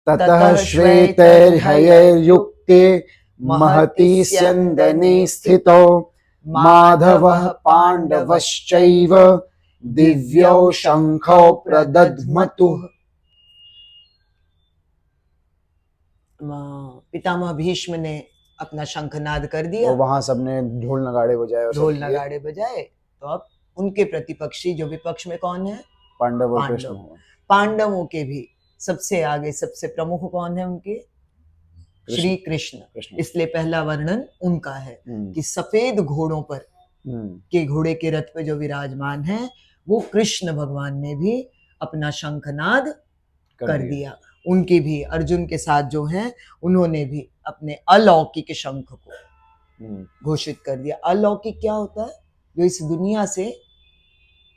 ततः श्वेतैर्हयैर्युक्ते महति स्यन्दने स्थितो माधवः पाण्डवश्चैव दिव्यौ शंखौ प्रदध्मतुः। पितामह भीष्म ने अपना शंखनाद कर दिया, तो वहां सबने ढोल नगाड़े बजाए और ढोल नगाड़े बजाए। तो अब उनके प्रतिपक्षी जो विपक्ष में कौन है? पांडव और कृष्ण। पांडवों के भी सबसे आगे सबसे प्रमुख कौन है उनके? श्री कृष्ण। इसलिए पहला वर्णन उनका है कि सफेद घोड़ों पर के घोड़े के रथ पे जो विराजमान है वो कृष्ण भगवान ने भी अपना शंखनाद कर दिया। उनके भी अर्जुन के साथ जो हैं उन्होंने भी अपने अलौकिक शंख को घोषित कर दिया। अलौकिक क्या होता है? जो इस दुनिया से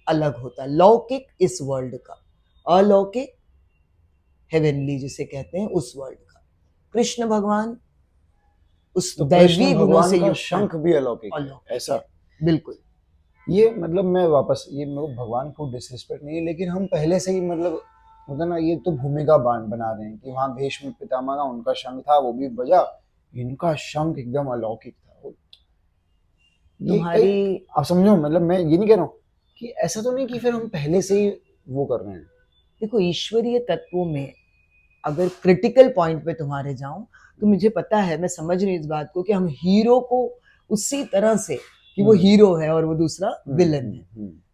अलग होता है। लौकिक इस वर्ल्ड का, अलौकिक हेवनली जिसे कहते हैं उस वर्ल्ड का। कृष्ण भगवान उस दैवी गुणों से युक्त, शंख भी अलौकिक ऐसा। बिल्कुल। ये मतलब मैं वापस, ये मेरे को भगवान को डिसरिस्पेक्ट नहीं है, लेकिन हम पहले से ही मतलब होता ना, ये तो भूमिका बना रहे हैं कि वहाँ भीष्म पितामह का उनका शंख था वो भी बजा, इनका शंख एकदम अलौकिक था। तुम्हारी आप समझो, मतलब मैं ये नहीं कह रहा हूँ कि ऐसा तो नहीं कि फिर हम पहले से ही वो कर रहे हैं। देखो, ईश्वरीय तत्वों में अगर क्रिटिकल पॉइंट पे तुम्हारे जाऊं तो मुझे पता है, मैं समझ रही हूँ इस बात को कि हम हीरो को उसी तरह से कि वो हीरो है और वो दूसरा विलन है,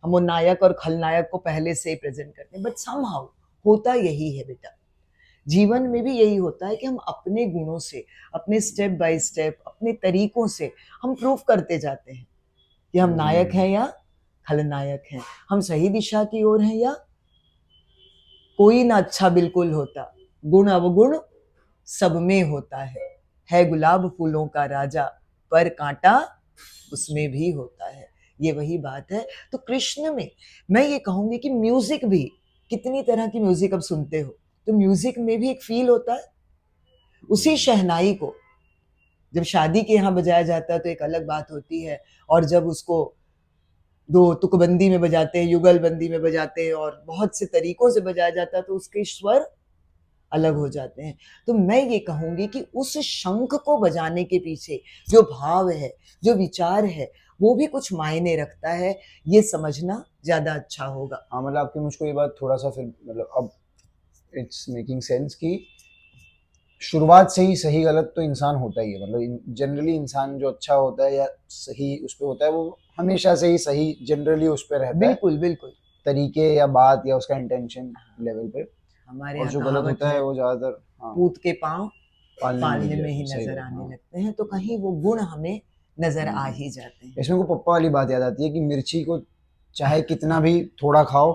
हम वो नायक और खलनायक को पहले से ही प्रेजेंट करते हैं। बट समहाउ होता यही है बेटा, जीवन में भी यही होता है कि हम अपने गुणों से, अपने स्टेप बाय स्टेप, अपने तरीकों से हम प्रूव करते जाते हैं कि हम नायक हैं या खलनायक हैं, हम सही दिशा की ओर हैं या। कोई ना अच्छा बिल्कुल होता, गुण अवगुण सब में होता है गुलाब फूलों का राजा, पर कांटा उसमें भी होता है। ये वही बात है। तो कृष्ण में मैं ये कहूंगी कि म्यूजिक भी, कितनी तरह की म्यूजिक अब सुनते हो, तो म्यूजिक में भी एक फील होता है। उसी शहनाई को जब शादी के यहाँ बजाया जाता है तो एक अलग बात होती है, और जब उसको दो तुकबंदी में बजाते हैं, युगलबंदी में बजाते हैं और बहुत से तरीकों से बजाया जाता है तो उसके स्वर अलग हो जाते हैं। तो मैं ये कहूंगी कि उस शंख को बजाने के पीछे जो भाव है, जो विचार है, वो भी कुछ मायने रखता है। ये समझना ज्यादा अच्छा होगा। हाँ, मतलब आपकी मुझको ये बात थोड़ा सा फिर मतलब अब इट्स मेकिंग सेंस कि शुरुआत से ही सही गलत तो इंसान होता ही है। मतलब जनरली इंसान जो अच्छा होता है या सही उस पर होता है, वो हमेशा से ही सही जनरली उस पर रहता है। बिल्कुल बिल्कुल, तरीके या बात या उसका इंटेंशन लेवल पे। हमारे और जो गलत होता है वो ज्यादातर पूत के पांव पालने में ही नजर आने लगते हैं, तो कहीं वो गुण हमें नजर आ ही जाते हैं। इसमें को पप्पा वाली बात याद आती है कि मिर्ची को चाहे कितना भी थोड़ा खाओ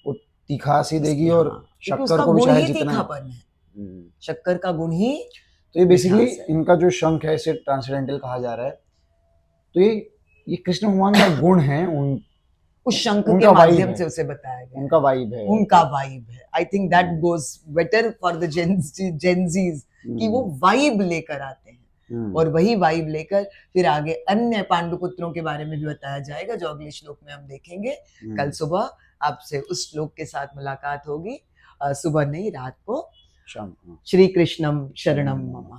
वो तीखा सी देगी, और शक्कर को भी चाहे जितना तीखापन है, शक्कर का गुण ही। तो ये बेसिकली इनका जो शंख है इसे ट्रांसेंडेंटल कहा जा रहा है। तो ये कृष्ण भगवान का गुण है, उस शंख के माध्यम से उसे बताया गया। उनका वाइब है, उनका वाइब है। I think that goes better for the Gen Zs कि वो वाइब लेकर आते हैं, और वही वाइब लेकर फिर आगे अन्य पांडुपुत्रों के बारे में भी बताया जाएगा जो अगले श्लोक में हम देखेंगे। कल सुबह आपसे उस श्लोक के साथ मुलाकात होगी, सुबह नहीं रात को। श्री कृष्णम शरणम मम।